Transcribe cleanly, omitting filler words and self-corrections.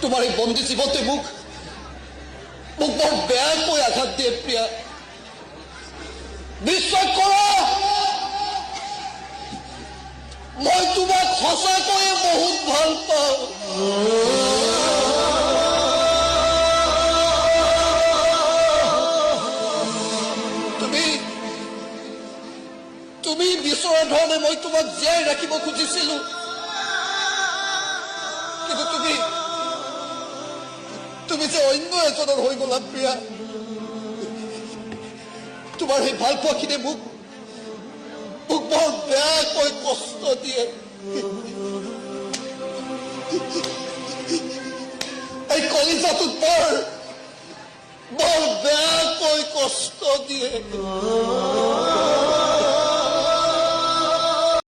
তোমাৰ এই বন্দী জীৱতে মোক বৰ বেয়াকৈ আঘাত দিয়ে প্ৰিয়া। বিশ্বাস কৰা, মই তোমাক সঁচাকৈয়ে বহুত ভাল পাওঁ। তুমি বিচৰা ধৰণে মই তোমাক জীয়াই ৰাখিব খুজিছিলো, কিন্তু তুমি যে অন্য এজনৰ হৈ গলা প্ৰিয়া। তোমাৰ সেই ভাল পোৱাখিনিয়ে মোক বৰ বেয়াকৈ কষ্ট দিয়ে। এই কলিজাটোত বৰ বেয়াকৈ কষ্ট দিয়ে।